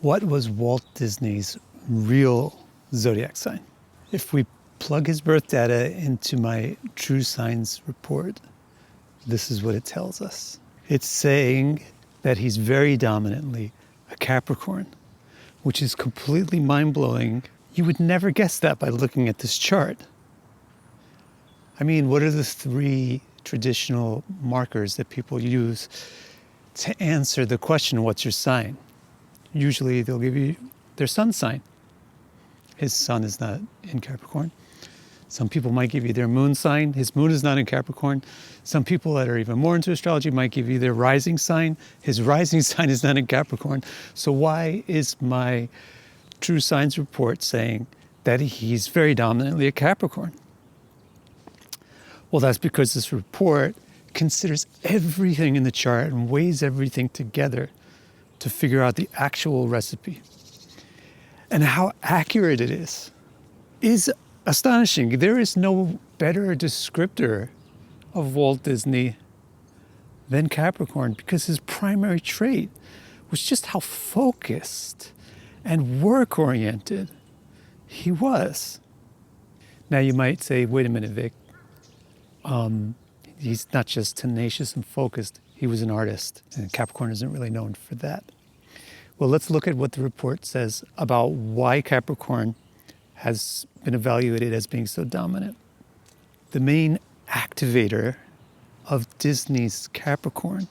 What was Walt Disney's real zodiac sign? If we plug his birth data into my true signs report, this is what it tells us. It's saying that he's very dominantly a Capricorn, which is completely mind-blowing. You would never guess that by looking at this chart. I mean, what are the three traditional markers that people use to answer the question, what's your sign? Usually they'll give you their sun sign. His sun is not in Capricorn. Some people might give you their moon sign. His moon is not in Capricorn. Some people that are even more into astrology might give you their rising sign. His rising sign is not in Capricorn. So why is my true signs report saying that he's very dominantly a Capricorn? Well, that's because this report considers everything in the chart and weighs everything together to figure out the actual recipe. And how accurate it is astonishing. There is no better descriptor of Walt Disney than Capricorn, because his primary trait was just how focused and work-oriented he was. Now you might say, wait a minute, Vic. He's not just tenacious and focused, he was an artist, and Capricorn isn't really known for that. Well, let's look at what the report says about why Capricorn has been evaluated as being so dominant. The main activator of Disney's Capricorn,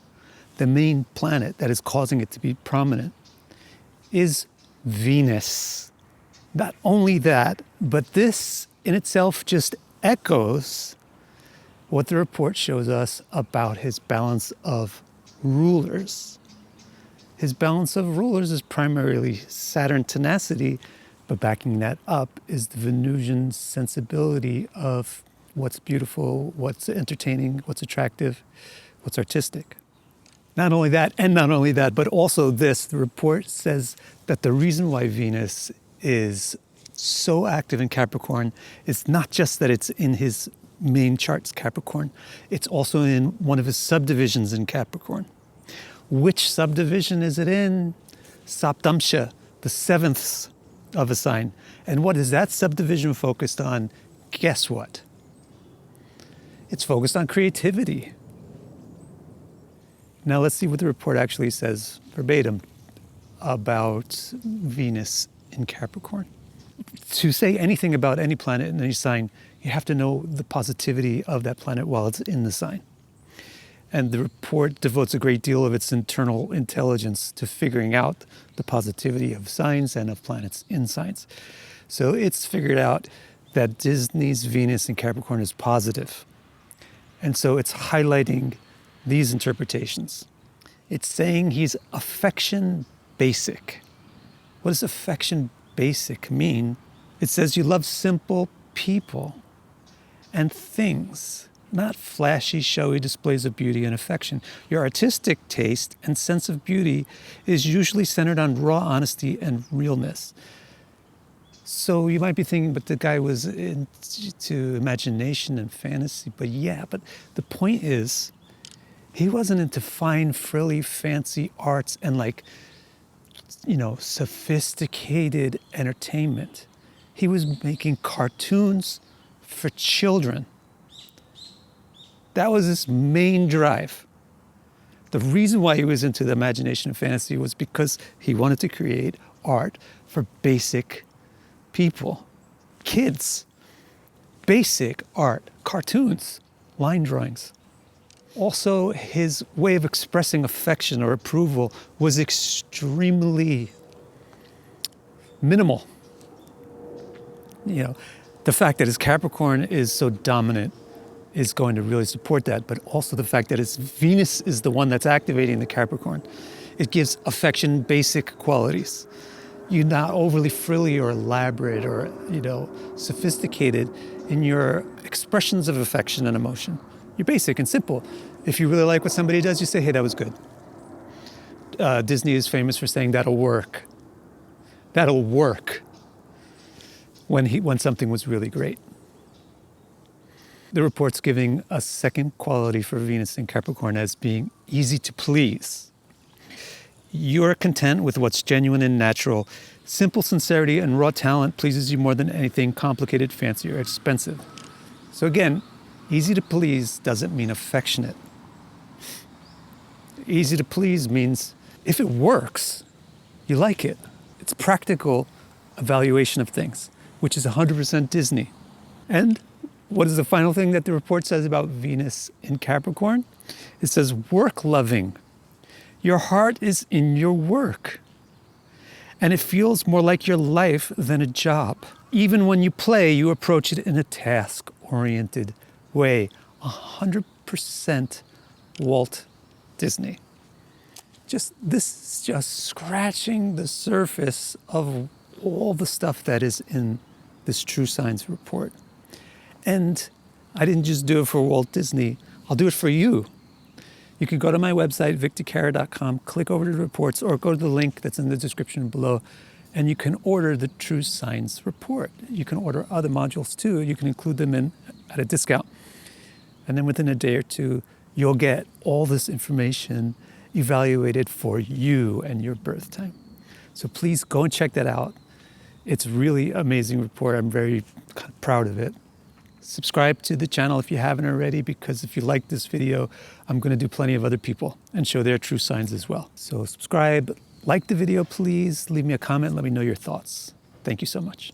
the main planet that is causing it to be prominent, is Venus. Not only that, but this in itself just echoes what the report shows us about his balance of rulers. His balance of rulers is primarily Saturn tenacity, but backing that up is the Venusian sensibility of what's beautiful, what's entertaining, what's attractive, what's artistic. Not only that, but also this, the report says that the reason why Venus is so active in Capricorn is not just that it's in his main charts, Capricorn, it's also in one of his subdivisions in Capricorn. Which subdivision is it in? Saptamsha, the seventh of a sign. And what is that subdivision focused on? Guess what? It's focused on creativity. Now let's see what the report actually says verbatim about Venus in Capricorn. To say anything about any planet in any sign, you have to know the positivity of that planet while it's in the sign. And the report devotes a great deal of its internal intelligence to figuring out the positivity of signs and of planets in signs. So it's figured out that Disney's Venus in Capricorn is positive. And so it's highlighting these interpretations. It's saying he's affection basic. What does affection basic mean? It says you love simple people and things, not flashy, showy displays of beauty and affection. Your artistic taste and sense of beauty is usually centered on raw honesty and realness. So you might be thinking, but the guy was into imagination and fantasy. But the point is, he wasn't into fine, frilly, fancy arts and sophisticated entertainment. He was making cartoons for children. That was his main drive. The reason why he was into the imagination and fantasy was because he wanted to create art for basic people, kids. Basic art, cartoons, line drawings. Also, his way of expressing affection or approval was extremely minimal. The fact that his Capricorn is so dominant is going to really support that, but also the fact that his Venus is the one that's activating the Capricorn. It gives affection basic qualities. You're not overly frilly or elaborate or, sophisticated in your expressions of affection and emotion. You're basic and simple. If you really like what somebody does, you say, hey, that was good. Disney is famous for saying that'll work. That'll work when something was really great. The report's giving a second quality for Venus in Capricorn as being easy to please. You're content with what's genuine and natural. Simple sincerity and raw talent pleases you more than anything complicated, fancy, or expensive. So again, easy to please doesn't mean affectionate. Easy to please means if it works, you like it. It's practical evaluation of things, which is 100% Disney. And what is the final thing that the report says about Venus in Capricorn? It says work loving. Your heart is in your work. And it feels more like your life than a job. Even when you play, you approach it in a task-oriented way. 100% Walt Disney. This is just scratching the surface of all the stuff that is in this True Signs report. And I didn't just do it for Walt Disney, I'll do it for you. You can go to my website, victorcara.com, click over to the reports, or go to the link that's in the description below, and you can order the True Signs report. You can order other modules too. You can include them in at a discount. And then within a day or two, you'll get all this information evaluated for you and your birth time. So please go and check that out. It's really amazing report. I'm very proud of it. Subscribe to the channel if you haven't already, because if you like this video, I'm going to do plenty of other people and show their true signs as well. So subscribe, like the video, please. Leave me a comment. Let me know your thoughts. Thank you so much.